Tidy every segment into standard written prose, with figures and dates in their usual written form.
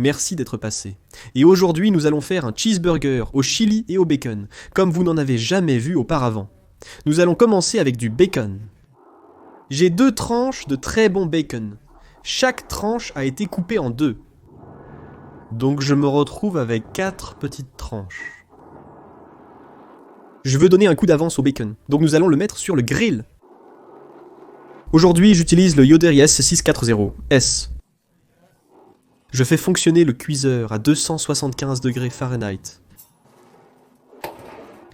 merci d'être passé. Et aujourd'hui, nous allons faire un cheeseburger au chili et au bacon, comme vous n'en avez jamais vu auparavant. Nous allons commencer avec du bacon. J'ai 2 tranches de très bon bacon. Chaque tranche a été coupée en 2. Donc je me retrouve avec 4 petites tranches. Je veux donner un coup d'avance au bacon, donc nous allons le mettre sur le grill. Aujourd'hui, j'utilise le Yoder S640S. Je fais fonctionner le cuiseur à 275 degrés Fahrenheit.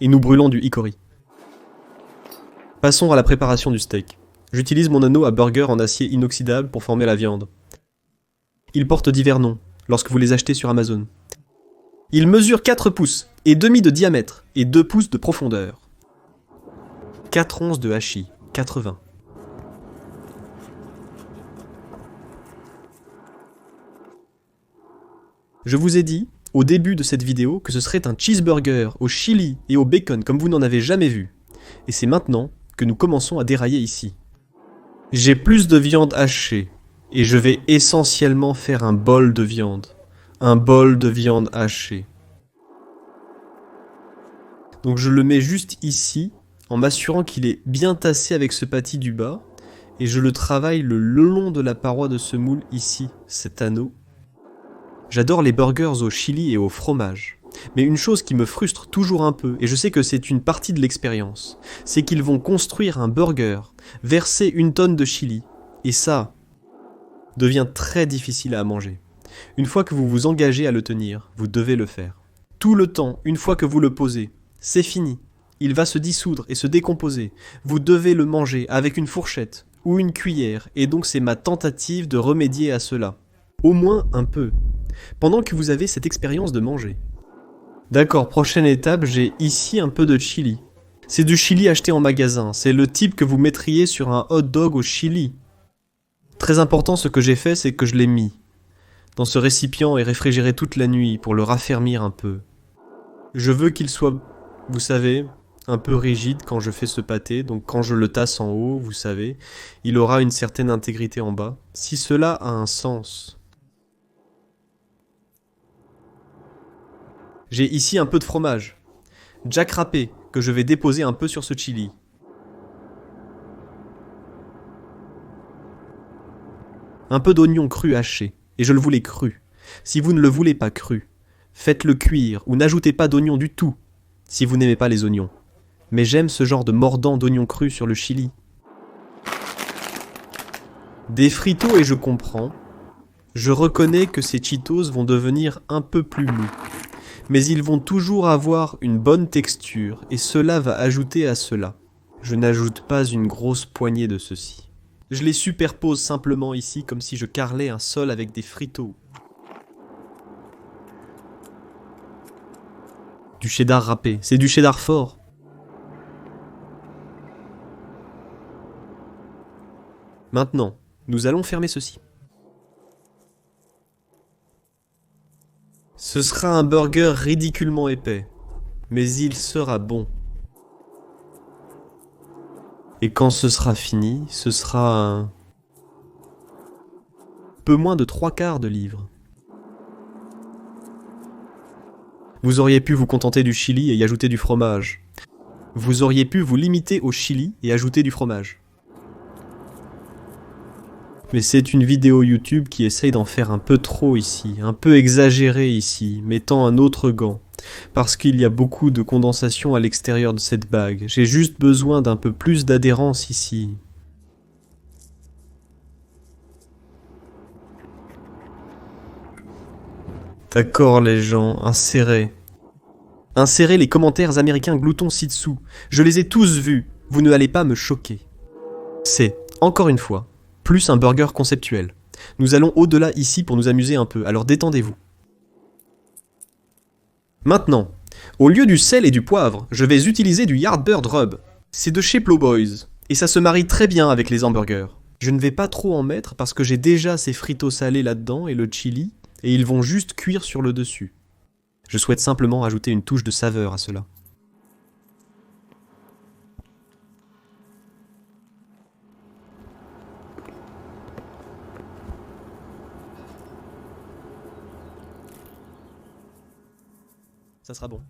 Et nous brûlons du hickory. Passons à la préparation du steak. J'utilise mon anneau à burger en acier inoxydable pour former la viande. Il porte divers noms lorsque vous les achetez sur Amazon. Il mesure 4 pouces et demi de diamètre et 2 pouces de profondeur. 4 onces de hachis, 80. Je vous ai dit, au début de cette vidéo, que ce serait un cheeseburger au chili et au bacon comme vous n'en avez jamais vu. Et c'est maintenant que nous commençons à dérailler ici. J'ai plus de viande hachée, et je vais essentiellement faire un bol de viande. Un bol de viande hachée. Donc je le mets juste ici, en m'assurant qu'il est bien tassé avec ce pâtis du bas, et je le travaille le long de la paroi de ce moule ici, cet anneau. J'adore les burgers au chili et au fromage. Mais une chose qui me frustre toujours un peu, et je sais que c'est une partie de l'expérience, c'est qu'ils vont construire un burger, verser 1 tonne de chili, et ça devient très difficile à manger. Une fois que vous vous engagez à le tenir, vous devez le faire. Tout le temps, une fois que vous le posez, c'est fini. Il va se dissoudre et se décomposer. Vous devez le manger avec une fourchette ou une cuillère, et donc c'est ma tentative de remédier à cela. Au moins un peu. Pendant que vous avez cette expérience de manger. D'accord, prochaine étape, j'ai ici un peu de chili. C'est du chili acheté en magasin, c'est le type que vous mettriez sur un hot dog au chili. Très important, ce que j'ai fait, c'est que je l'ai mis dans ce récipient et réfrigéré toute la nuit pour le raffermir un peu. Je veux qu'il soit, vous savez, un peu rigide quand je fais ce pâté, donc quand je le tasse en haut, vous savez, il aura une certaine intégrité en bas. Si cela a un sens. J'ai ici un peu de fromage, jack râpé, que je vais déposer un peu sur ce chili. Un peu d'oignon cru haché, et je le voulais cru. Si vous ne le voulez pas cru, faites-le cuire ou n'ajoutez pas d'oignon du tout, si vous n'aimez pas les oignons. Mais j'aime ce genre de mordant d'oignon cru sur le chili. Des fritos et je comprends. Je reconnais que ces Cheetos vont devenir un peu plus mous. Mais ils vont toujours avoir une bonne texture et cela va ajouter à cela. Je n'ajoute pas une grosse poignée de ceci. Je les superpose simplement ici comme si je carrelais un sol avec des fritos. Du cheddar râpé, c'est du cheddar fort. Maintenant, nous allons fermer ceci. Ce sera un burger ridiculement épais, mais il sera bon. Et quand ce sera fini, ce sera un peu moins de 3/4 de livre. Vous auriez pu vous contenter du chili et y ajouter du fromage. Vous auriez pu vous limiter au chili et ajouter du fromage. Mais c'est une vidéo YouTube qui essaye d'en faire un peu trop ici, un peu exagéré ici, mettant un autre gant. Parce qu'il y a beaucoup de condensation à l'extérieur de cette bague. J'ai juste besoin d'un peu plus d'adhérence ici. D'accord les gens, insérez. Insérez les commentaires américains gloutons ci-dessous. Je les ai tous vus, vous ne allez pas me choquer. C'est, encore une fois, plus un burger conceptuel. Nous allons au-delà ici pour nous amuser un peu, alors détendez-vous. Maintenant, au lieu du sel et du poivre, je vais utiliser du Yardbird Rub. C'est de chez Plowboys, et ça se marie très bien avec les hamburgers. Je ne vais pas trop en mettre parce que j'ai déjà ces fritos salés là-dedans et le chili, et ils vont juste cuire sur le dessus. Je souhaite simplement ajouter une touche de saveur à cela. ça sera bon.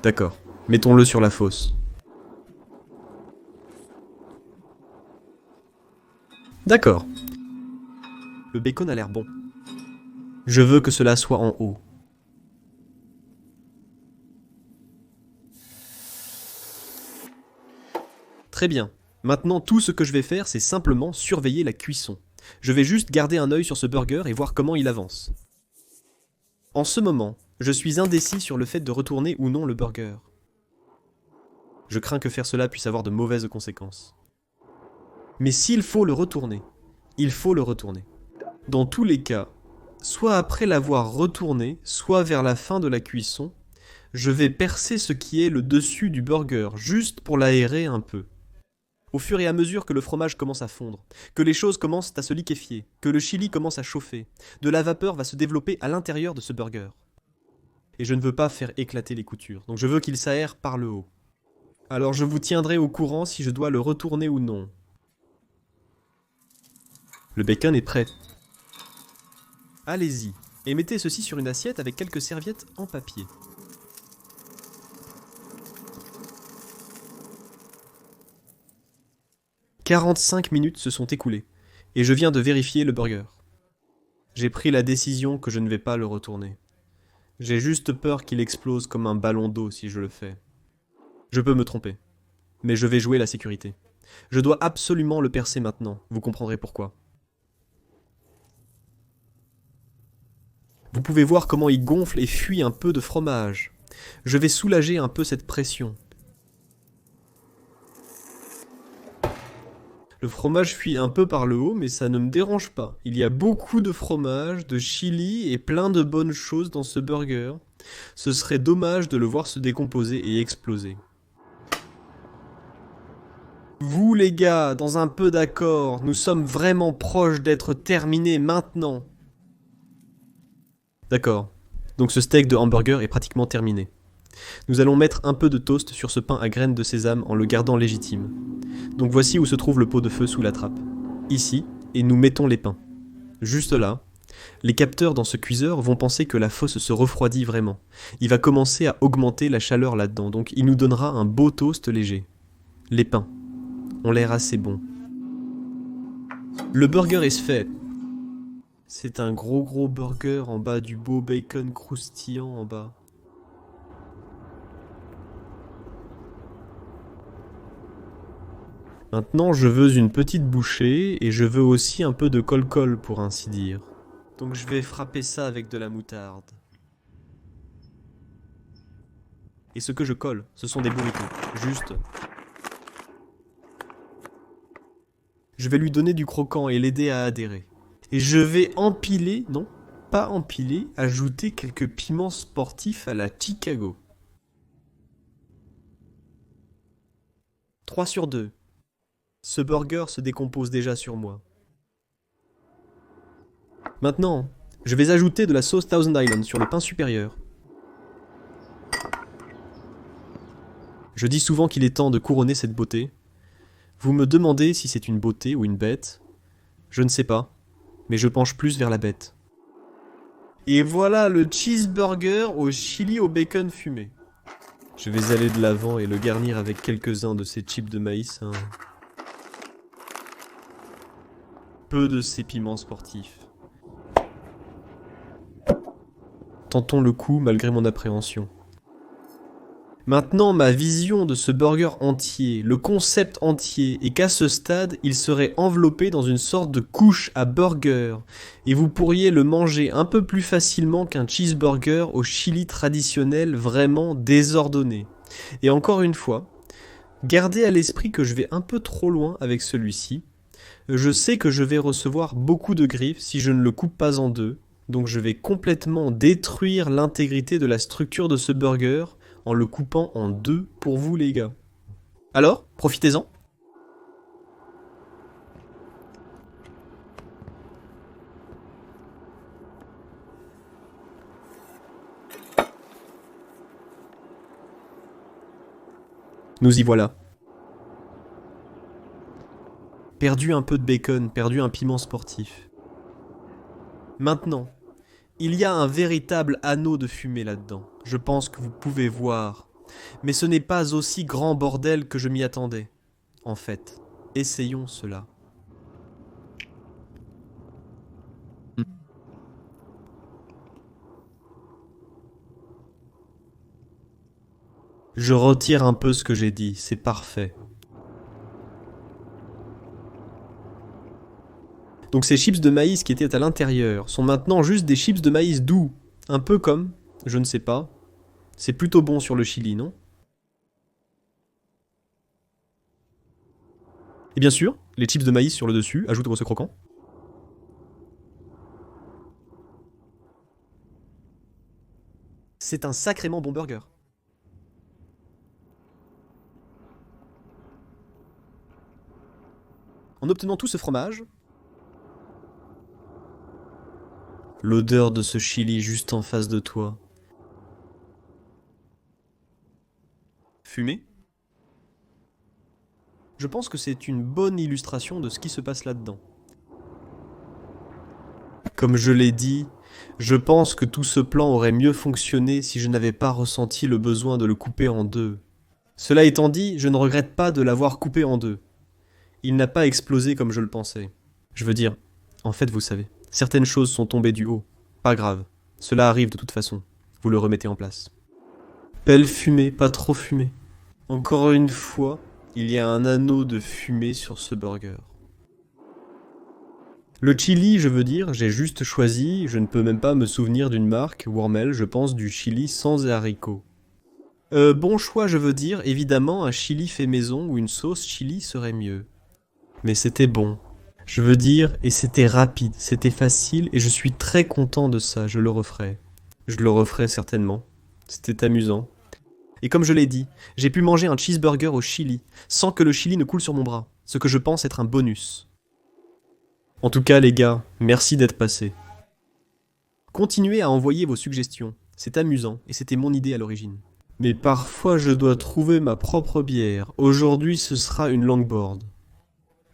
D'accord, mettons-le sur la fosse. D'accord. Le bacon a l'air bon. Je veux que cela soit en haut. Très bien. Maintenant, tout ce que je vais faire, c'est simplement surveiller la cuisson. Je vais juste garder un œil sur ce burger et voir comment il avance. En ce moment, je suis indécis sur le fait de retourner ou non le burger. Je crains que faire cela puisse avoir de mauvaises conséquences. Mais s'il faut le retourner, il faut le retourner. Dans tous les cas, soit après l'avoir retourné, soit vers la fin de la cuisson, je vais percer ce qui est le dessus du burger, juste pour l'aérer un peu. Au fur et à mesure que le fromage commence à fondre, que les choses commencent à se liquéfier, que le chili commence à chauffer, de la vapeur va se développer à l'intérieur de ce burger. Et je ne veux pas faire éclater les coutures, donc je veux qu'il s'aère par le haut. Alors je vous tiendrai au courant si je dois le retourner ou non. Le bacon est prêt. Allez-y, et mettez ceci sur une assiette avec quelques serviettes en papier. « 45 minutes se sont écoulées, et je viens de vérifier le burger. J'ai pris la décision que je ne vais pas le retourner. J'ai juste peur qu'il explose comme un ballon d'eau si je le fais. Je peux me tromper, mais je vais jouer la sécurité. Je dois absolument le percer maintenant, vous comprendrez pourquoi. Vous pouvez voir comment il gonfle et fuit un peu de fromage. Je vais soulager un peu cette pression. Le fromage fuit un peu par le haut, mais ça ne me dérange pas. Il y a beaucoup de fromage, de chili et plein de bonnes choses dans ce burger. Ce serait dommage de le voir se décomposer et exploser. Vous les gars, dans un peu d'accord, nous sommes vraiment proches d'être terminés maintenant. D'accord. Donc ce steak de hamburger est pratiquement terminé. Nous allons mettre un peu de toast sur ce pain à graines de sésame en le gardant légitime. Donc voici où se trouve le pot de feu sous la trappe. Ici, et nous mettons les pains. Juste là. Les capteurs dans ce cuiseur vont penser que la fosse se refroidit vraiment. Il va commencer à augmenter la chaleur là-dedans, donc il nous donnera un beau toast léger. Les pains ont l'air assez bons. Le burger est fait. C'est un gros burger en bas du beau bacon croustillant en bas. Maintenant, je veux une petite bouchée et je veux aussi un peu de col-col pour ainsi dire. Donc je vais frapper ça avec de la moutarde. Et ce que je colle, ce sont des burritos. Juste. Je vais lui donner du croquant et l'aider à adhérer. Et je vais empiler, non, pas empiler, ajouter quelques piments sportifs à la Chicago. 3 sur 2. Ce burger se décompose déjà sur moi. Maintenant, je vais ajouter de la sauce Thousand Island sur le pain supérieur. Je dis souvent qu'il est temps de couronner cette beauté. Vous me demandez si c'est une beauté ou une bête. Je ne sais pas, mais je penche plus vers la bête. Et voilà le cheeseburger au chili au bacon fumé. Je vais aller de l'avant et le garnir avec quelques-uns de ces chips de maïs. Peu de ces piments sportifs. Tentons le coup malgré mon appréhension. Maintenant, ma vision de ce burger entier, le concept entier, est qu'à ce stade, il serait enveloppé dans une sorte de couche à burger, et vous pourriez le manger un peu plus facilement qu'un cheeseburger au chili traditionnel vraiment désordonné. Et encore une fois, gardez à l'esprit que je vais un peu trop loin avec celui-ci. Je sais que je vais recevoir beaucoup de griffes si je ne le coupe pas en deux, donc je vais complètement détruire l'intégrité de la structure de ce burger en le coupant en deux pour vous les gars. Alors, profitez-en. Nous y voilà. Perdu un peu de bacon, perdu un piment sportif. Maintenant, Il y a un véritable anneau de fumée là-dedans. Je pense que vous pouvez voir. Mais ce n'est pas aussi grand bordel que je m'y attendais. En fait, essayons cela. Je retire un peu ce que j'ai dit, c'est parfait. Donc ces chips de maïs qui étaient à l'intérieur sont maintenant juste des chips de maïs doux. Un peu comme, je ne sais pas. C'est plutôt bon sur le chili, non? Et bien sûr, les chips de maïs sur le dessus ajoutent au ce croquant. C'est un sacrément bon burger. En obtenant tout ce fromage, l'odeur de ce chili juste en face de toi. Fumé? Je pense que c'est une bonne illustration de ce qui se passe là-dedans. Comme je l'ai dit, je pense que tout ce plan aurait mieux fonctionné si je n'avais pas ressenti le besoin de le couper en deux. Cela étant dit, je ne regrette pas de l'avoir coupé en deux. Il n'a pas explosé comme je le pensais. Je veux dire, en fait, vous savez, certaines choses sont tombées du haut. Pas grave, cela arrive de toute façon. Vous le remettez en place. Belle fumée, pas trop fumée. Encore une fois, il y a un anneau de fumée sur ce burger. Le chili, je veux dire, j'ai juste choisi, je ne peux même pas me souvenir d'une marque, Wormel, je pense du chili sans haricots. Bon choix, je veux dire, évidemment, un chili fait maison ou une sauce chili serait mieux. Mais c'était bon. Je veux dire, et c'était rapide, c'était facile, et je suis très content de ça, je le referai. Je le referai certainement. C'était amusant. Et comme je l'ai dit, j'ai pu manger un cheeseburger au chili, sans que le chili ne coule sur mon bras, ce que je pense être un bonus. En tout cas les gars, merci d'être passés. Continuez à envoyer vos suggestions, c'est amusant, et c'était mon idée à l'origine. Mais parfois je dois trouver ma propre bière, aujourd'hui ce sera une longboard.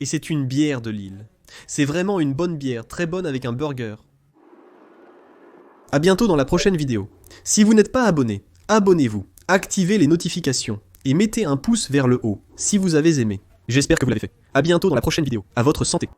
Et c'est une bière de Lille. C'est vraiment une bonne bière, très bonne avec un burger. A bientôt dans la prochaine vidéo. Si vous n'êtes pas abonné, abonnez-vous, activez les notifications, et mettez un pouce vers le haut, si vous avez aimé. J'espère que vous l'avez fait. A bientôt dans la prochaine vidéo, à votre santé.